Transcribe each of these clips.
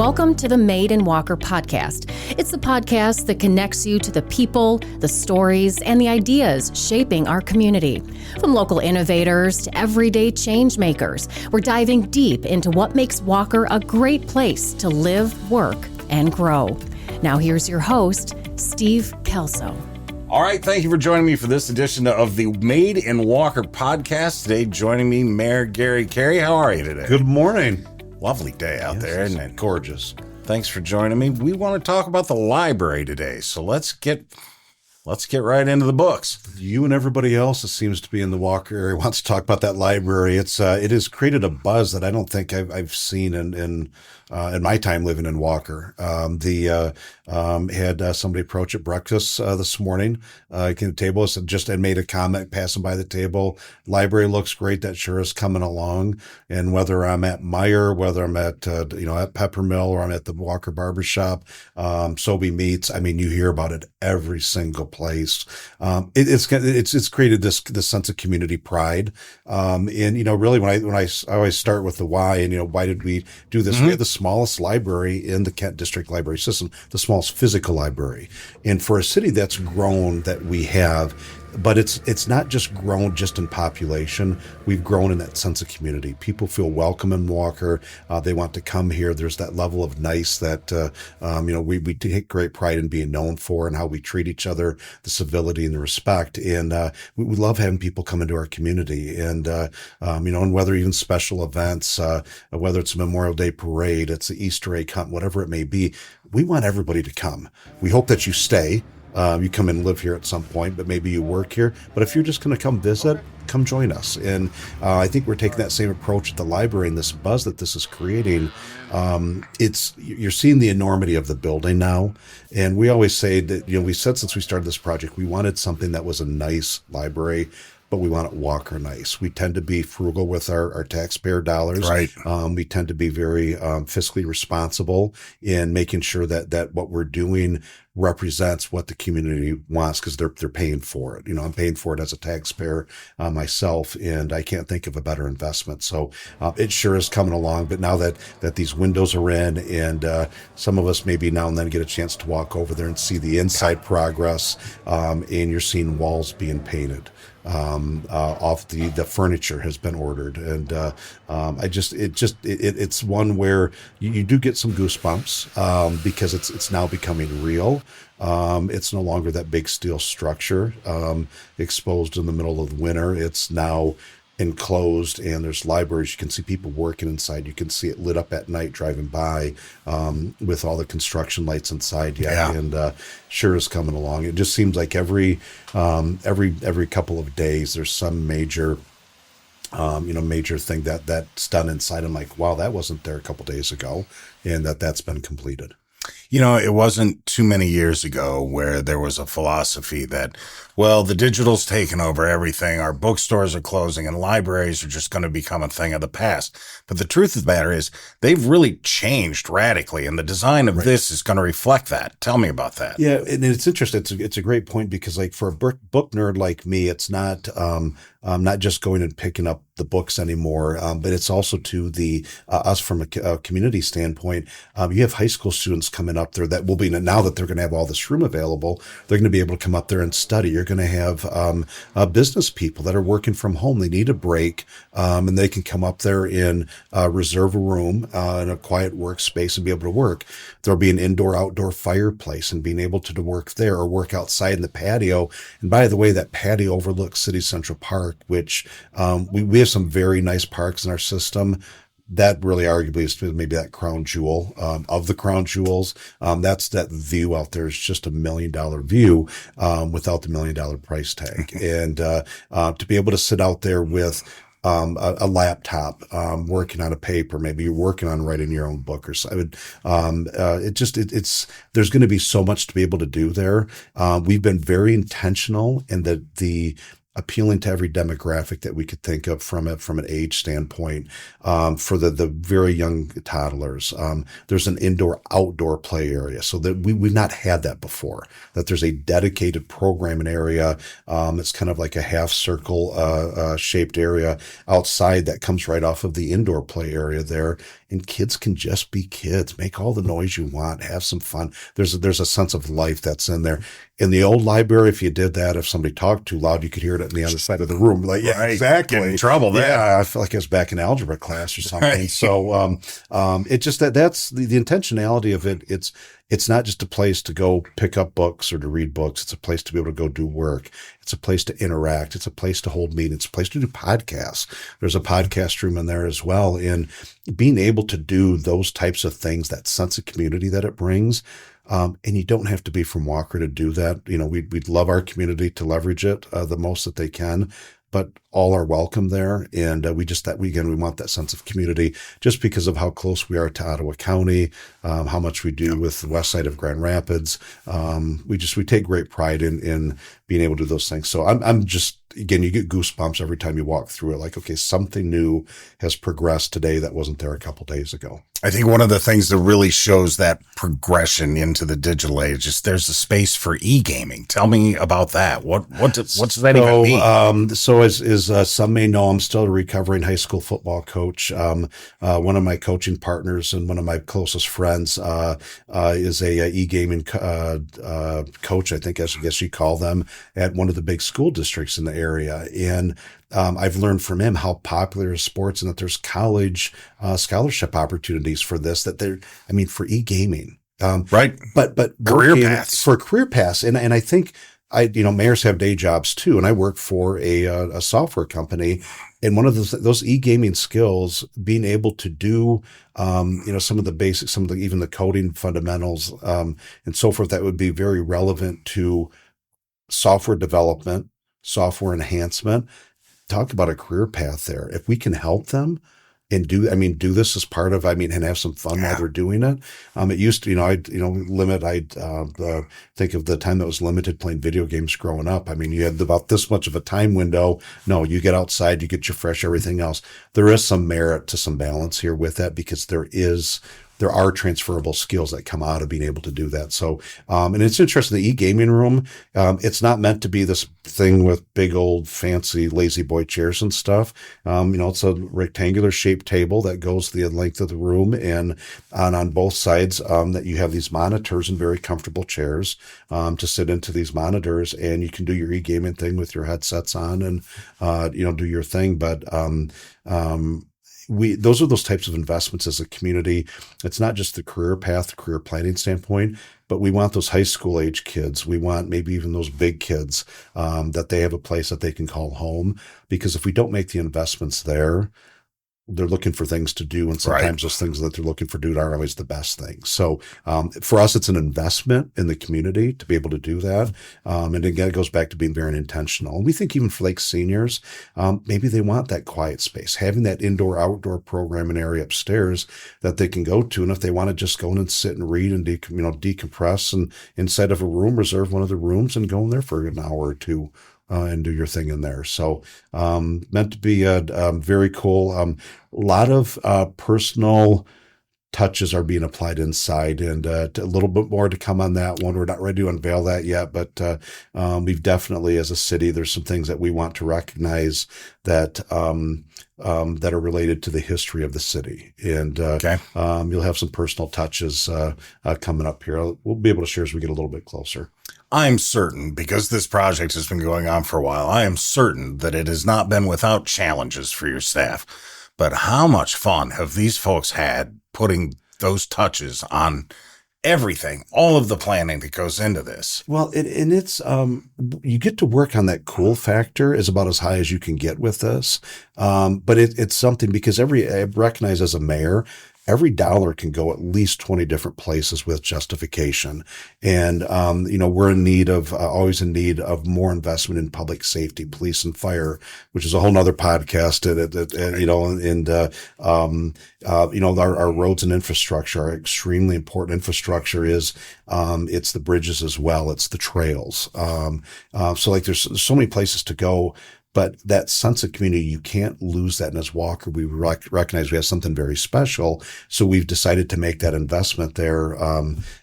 Welcome to the Made in Walker podcast. It's the podcast that connects you to the people, the stories, and the ideas shaping our community. From local innovators to everyday change makers, we're diving deep into what makes Walker a great place to live, work, and grow. Now here's your host, Steve Kelso. All right, thank you for joining me for this edition of the Made in Walker podcast. Today, joining me, Mayor Gary Carey. How are you today? Good morning. Lovely day out there, isn't it? Gorgeous. Thanks for joining me. We want to talk about the library today, so let's get right into the books. You and everybody else that seems to be in the Walker area wants to talk about that library. It has created a buzz that I don't think I've seen in my time living in Walker. Had somebody approach at breakfast this morning. Came to the table and made a comment passing by the table. Library looks great. That sure is coming along. And whether I'm at Meyer, whether I'm at at Peppermill, or I'm at the Walker Barbershop, Sobe Meats. I mean, you hear about it every single place. It's created this sense of community pride. And really when I always start with the why, and why did we do this? Mm-hmm. We have the smallest library in the Kent District Library System, the smallest physical library. And for a city that's grown that we have, but it's not just grown just in population. We've grown in that sense of community. People feel welcome in Walker. They want to come here. There's that level of nice that we take great pride in being known for, and how we treat each other, the civility and the respect. And we love having people come into our community. And and whether even special events, whether it's a Memorial Day parade, it's the Easter egg hunt, whatever it may be, we want everybody to come. We hope that you stay. You come and live here at some point, but maybe you work here. But if you're just going to come visit, come join us. And I think we're taking that same approach at the library, and this buzz that this is creating. You're seeing the enormity of the building now. And we always say that, we said since we started this project, we wanted something that was a nice library, but we want it Walker nice. We tend to be frugal with our taxpayer dollars. Right. We tend to be very fiscally responsible in making sure that what we're doing represents what the community wants, because they're paying for it. I'm paying for it as a taxpayer myself, and I can't think of a better investment. So it sure is coming along. But now that these windows are in, and some of us maybe now and then get a chance to walk over there and see the inside progress, and you're seeing walls being painted. Off the furniture has been ordered, and it's one where you do get some goosebumps because it's now becoming real. It's no longer that big steel structure exposed in the middle of the winter. It's now enclosed, and there's libraries. You can see people working inside. You can see it lit up at night driving by with all the construction lights inside. Yeah. And sure is coming along. It just seems like every couple of days there's some major thing that's done inside. I'm like, wow, that wasn't there a couple days ago, and that's been completed. It wasn't too many years ago where there was a philosophy that, well, the digital's taken over everything. Our bookstores are closing and libraries are just going to become a thing of the past. But the truth of the matter is they've really changed radically, and the design of this is going to reflect that. Tell me about that. Yeah, and it's interesting. It's a great point, because like for a book nerd like me, it's not just going and picking up the books anymore, but it's also to the us from a community standpoint. You have high school students coming up there that will be, now that they're going to have all this room available, they're going to be able to come up there and study. You're going to have business people that are working from home. They need a break, and they can come up there in reserve a room in a quiet workspace and be able to work. There'll be an indoor-outdoor fireplace, and being able to work there or work outside in the patio. And by the way, that patio overlooks City Central Park, which we have some very nice parks in our system. That really arguably is maybe that crown jewel of the crown jewels. That's that view out there is just $1 million view without the $1 million price tag. And to be able to sit out there with a laptop, working on a paper, maybe you're working on writing your own book or something. There's going to be so much to be able to do there. We've been very intentional in the appealing to every demographic that we could think of from an age standpoint. For the very young toddlers, there's an indoor-outdoor play area, so that we've not had that before. That there's a dedicated programming area. It's kind of like a half circle shaped area outside that comes right off of the indoor play area there, and kids can just be kids, make all the noise you want, have some fun. There's a sense of life that's in there. In the old library, if you did that, if somebody talked too loud, you could hear it on the other side of the room. Like, yeah, right. exactly. Get in trouble there. Yeah, I feel like I was back in algebra class or something. Right. So, it just that's the intentionality of it. It's not just a place to go pick up books or to read books. It's a place to be able to go do work. It's a place to interact. It's a place to hold meetings. It's a place to do podcasts. There's a podcast room in there as well. And being able to do those types of things, that sense of community that it brings. And you don't have to be from Walker to do that. We'd love our community to leverage it the most that they can, but all are welcome there. And we want that sense of community just because of how close we are to Ottawa County, how much we do with the west side of Grand Rapids. We take great pride in being able to do those things. So I'm just, again, you get goosebumps every time you walk through it. Like, okay, something new has progressed today that wasn't there a couple days ago. I think one of the things that really shows that progression into the digital age is there's a space for e-gaming. Tell me about that. What's that even mean? So as some may know, I'm still a recovering high school football coach. One of my coaching partners and one of my closest friends is a e-gaming coach, I think, I guess you call them, at one of the big school districts in the area. And I've learned from him how popular is sports and that there's college scholarship opportunities for this, for e-gaming. Right. But career paths. For career paths. And I think mayors have day jobs too. And I work for a software company, and one of those e-gaming skills, being able to do, some of the basics, even the coding fundamentals, and so forth, that would be very relevant to software development, software enhancement. Talk about a career path there. If we can help them and do this as part of, and have some fun while they're doing it. It used to, I think of the time that was limited playing video games growing up. You had about this much of a time window. No, you get outside, you get your fresh, everything else. There is some merit to some balance here with that, because there are transferable skills that come out of being able to do that. So, and it's interesting, the e-gaming room, it's not meant to be this thing with big old fancy lazy boy chairs and stuff. It's a rectangular shaped table that goes the length of the room, and on both sides, that you have these monitors and very comfortable chairs, to sit into these monitors, and you can do your e-gaming thing with your headsets on and, do your thing. But, those are those types of investments as a community. It's not just the career path, career planning standpoint, but we want those high school age kids. We want maybe even those big kids, that they have a place that they can call home. Because if we don't make the investments there, they're looking for things to do. And sometimes those things that they're looking for do aren't always the best things. So, for us, it's an investment in the community to be able to do that. And again, it goes back to being very intentional. And we think even for seniors, maybe they want that quiet space, having that indoor-outdoor programming area upstairs that they can go to. And if they want to just go in and sit and read and decompress, and inside of a room, reserve one of the rooms and go in there for an hour or two. And do your thing in there. So, meant to be very cool. A lot of personal touches are being applied inside, and a little bit more to come on that one. We're not ready to unveil that yet, but we've definitely, as a city, there's some things that we want to recognize that that are related to the history of the city. And you'll have some personal touches coming up here. We'll be able to share as we get a little bit closer. I'm certain, because this project has been going on for a while, I am certain that it has not been without challenges for your staff. But how much fun have these folks had putting those touches on everything, all of the planning that goes into this? Well, it's you get to work on that cool factor is about as high as you can get with this. But it's something because I recognize as a mayor, every dollar can go at least 20 different places with justification. And, we're always in need of more investment in public safety, police and fire, which is a whole nother podcast. Our roads and infrastructure are extremely important. Infrastructure is, it's the bridges as well. It's the trails. So there's so many places to go. But that sense of community, you can't lose that. And as Walker, we recognize we have something very special. So we've decided to make that investment there.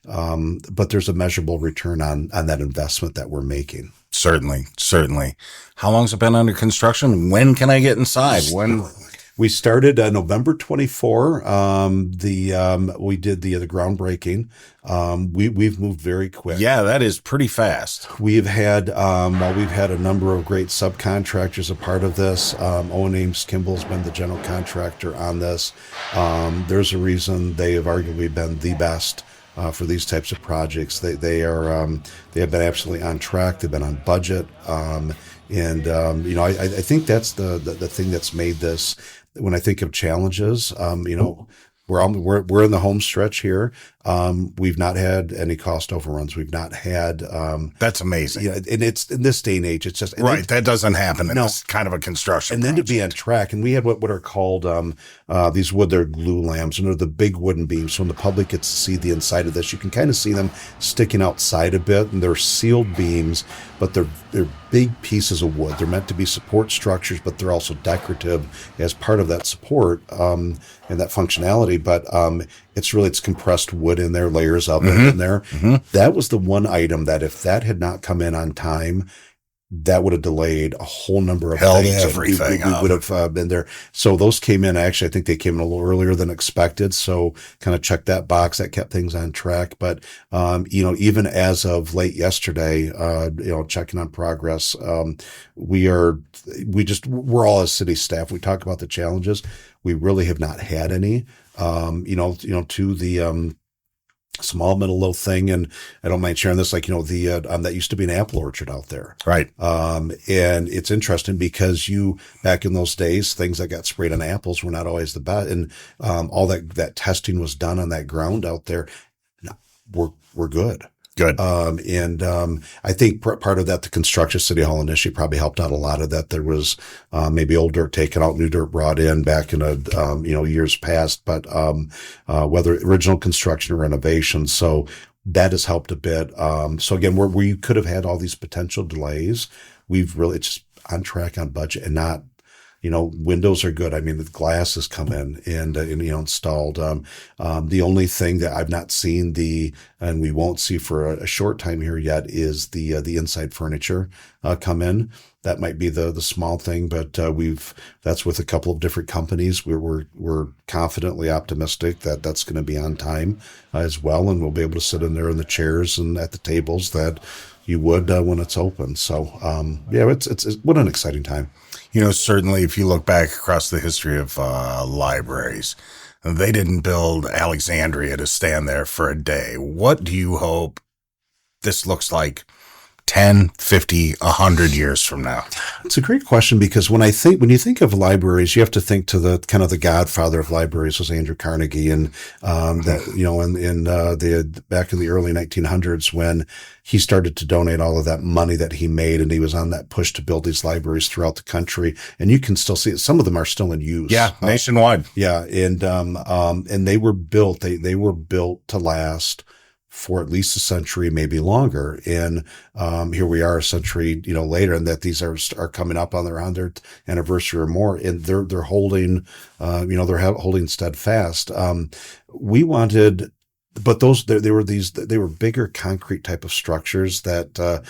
But there's a measurable return on that investment that we're making. Certainly. How long's it been under construction? When can I get inside? When? We started November 24. We did the groundbreaking. We've moved very quick. Yeah, that is pretty fast. We've had a number of great subcontractors a part of this. Owen Ames Kimball's been the general contractor on this. There's a reason they have arguably been the best for these types of projects. They have been absolutely on track. They've been on budget. I think that's the thing that's made this. When I think of challenges, we're in the home stretch here. We've not had any cost overruns. We've not had. That's amazing. And it's in this day and age. It's just right. That doesn't happen in this kind of a construction. And project. Then to be on track, and we had what are called these they're glue lamps, and they're the big wooden beams. So when the public gets to see the inside of this, you can kind of see them sticking outside a bit, and they're sealed beams, but they're big pieces of wood. They're meant to be support structures, but they're also decorative as part of that support and that functionality. But it's compressed wood in there, layers of it in there. Mm-hmm. That was the one item that if that had not come in on time, that would have delayed a whole number of things. Everything we would have been there. So those came in. Actually, I think they came in a little earlier than expected. So kind of checked that box. That kept things on track. But even as of late yesterday, checking on progress, we're all as city staff. We talk about the challenges. We really have not had any. To the small middle little thing, and I don't mind sharing this. That used to be an apple orchard out there, right? And it's interesting because back in those days, things that got sprayed on apples were not always the best, and all that testing was done on that ground out there. We're good. Good. I think part of that, the construction City Hall initiative probably helped out a lot of that. There was maybe old dirt taken out, new dirt brought in back in years past, but whether original construction or renovation. So that has helped a bit. So again, where we could have had all these potential delays, it's just on track, on budget, and not. Windows are good. I mean, the glass has come in and installed. The only thing that I've not seen and we won't see for a short time here yet is the inside furniture come in. That might be the small thing, but that's with a couple of different companies. We're confidently optimistic that that's going to be on time as well, and we'll be able to sit in there in the chairs and at the tables that you would when it's open. So it's what an exciting time. Certainly if you look back across the history of libraries, they didn't build Alexandria to stand there for a day. What do you hope this looks like 10, 50, 100 years from now? It's a great question because when you think of libraries, you have to think to the kind of the godfather of libraries was Andrew Carnegie, and back in the early 1900s when he started to donate all of that money that he made, and he was on that push to build these libraries throughout the country, and you can still see it. Some of them are still in use. Yeah, nationwide. And they were built. They were built to last for at least a century, maybe longer. And here we are a century, later, and that these are coming up on their 100th anniversary or more, and they're holding, they're holding steadfast. We wanted. But they were bigger concrete type of structures that,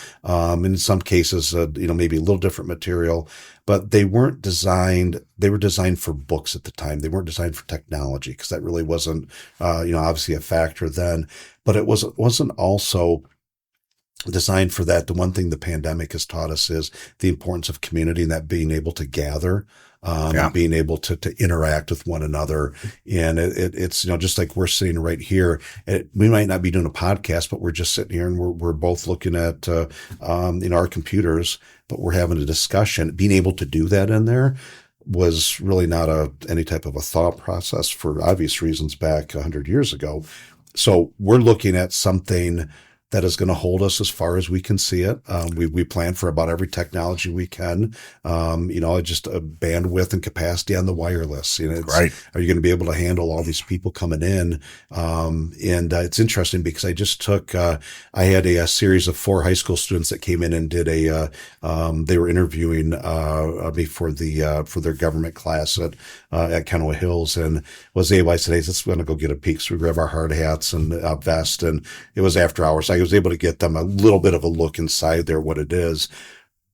in some cases, maybe a little different material, but they weren't designed. They were designed for books at the time. They weren't designed for technology because that really wasn't, obviously a factor then, but it wasn't also designed for that. The one thing the pandemic has taught us is the importance of community and that being able to gather. Being able to interact with one another. And it's, just like we're sitting right here, we might not be doing a podcast, but we're just sitting here and we're both looking at, our computers, but we're having a discussion. Being able to do that in there was really not any type of a thought process for obvious reasons back 100 years ago. So we're looking at something that is going to hold us as far as we can see it. We plan for about every technology we can. Just a bandwidth and capacity on the wireless. Right. Are you going to be able to handle all these people coming in? It's interesting because I just took, I had a series of 4 high school students that came in and did they were interviewing me for their government class at Kenowa Hills, and I said, hey, let's go get a peek. So we grab our hard hats and vest, and it was after hours. I was able to get them a little bit of a look inside there, what it is.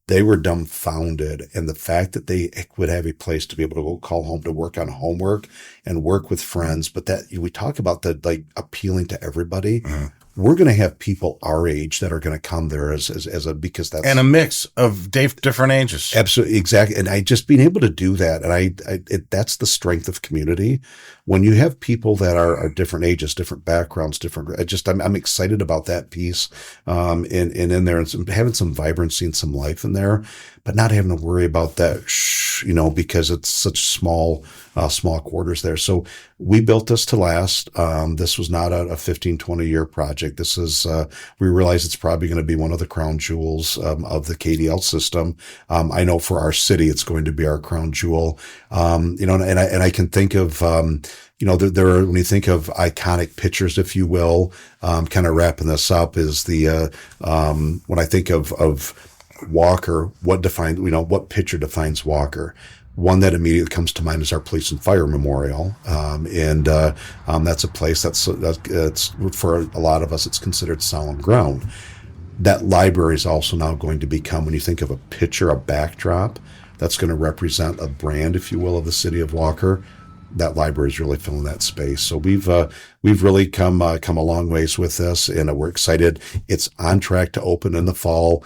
They were dumbfounded. And the fact that they would have a place to be able to go call home to work on homework and work with friends. But that we talk about the appealing to everybody. Mm-hmm. We're going to have people our age that are going to come there because that's and a mix of different ages. Absolutely. Exactly. And I just being able to do that. And that's the strength of community. When you have people that are different ages, different backgrounds, I'm excited about that piece. And in there and having some vibrancy and some life in there, but not having to worry about that, because it's such small quarters there. So we built this to last. This was not a 15, 20 year project. This is, we realize it's probably going to be one of the crown jewels of the KDL system. I know for our city, it's going to be our crown jewel. And I can think of, there are, when you think of iconic pictures, if you will, kind of wrapping this up is when I think of Walker, what picture defines Walker? One that immediately comes to mind is our police and fire memorial. That's a place that's for a lot of us, it's considered solemn ground. That library is also now going to become, when you think of a picture, a backdrop, that's going to represent a brand, if you will, of the city of Walker. That library is really filling that space. So we've really come a long ways with this, and we're excited. It's on track to open in the fall.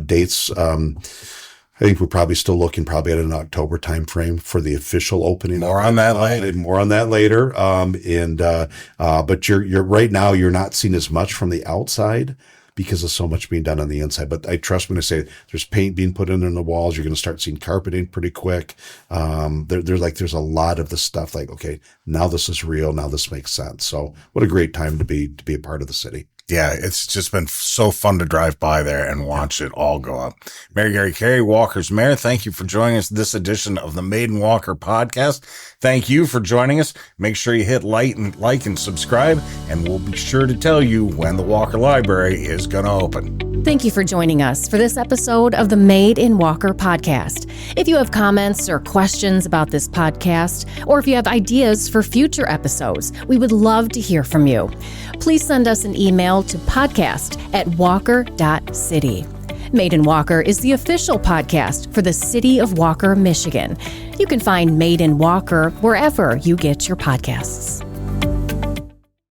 Dates, I think we're probably still looking at an October timeframe for the official opening. More on that later. But you're right now, you're not seeing as much from the outside because of so much being done on the inside. But I trust when I say there's paint being put in the walls, you're going to start seeing carpeting pretty quick. There's a lot of the stuff like, okay, now this is real. Now this makes sense. So what a great time to be a part of the city. Yeah, it's just been so fun to drive by there and watch it all go up. Mayor Gary Carey, Walker's mayor, thank you for joining us this edition of the Made in Walker podcast. Thank you for joining us. Make sure you hit like and subscribe, and we'll be sure to tell you when the Walker Library is going to open. Thank you for joining us for this episode of the Made in Walker podcast. If you have comments or questions about this podcast, or if you have ideas for future episodes, we would love to hear from you. Please send us an email to podcast@walker.city. Made in Walker is the official podcast for the city of Walker, Michigan. You can find Made in Walker wherever you get your podcasts.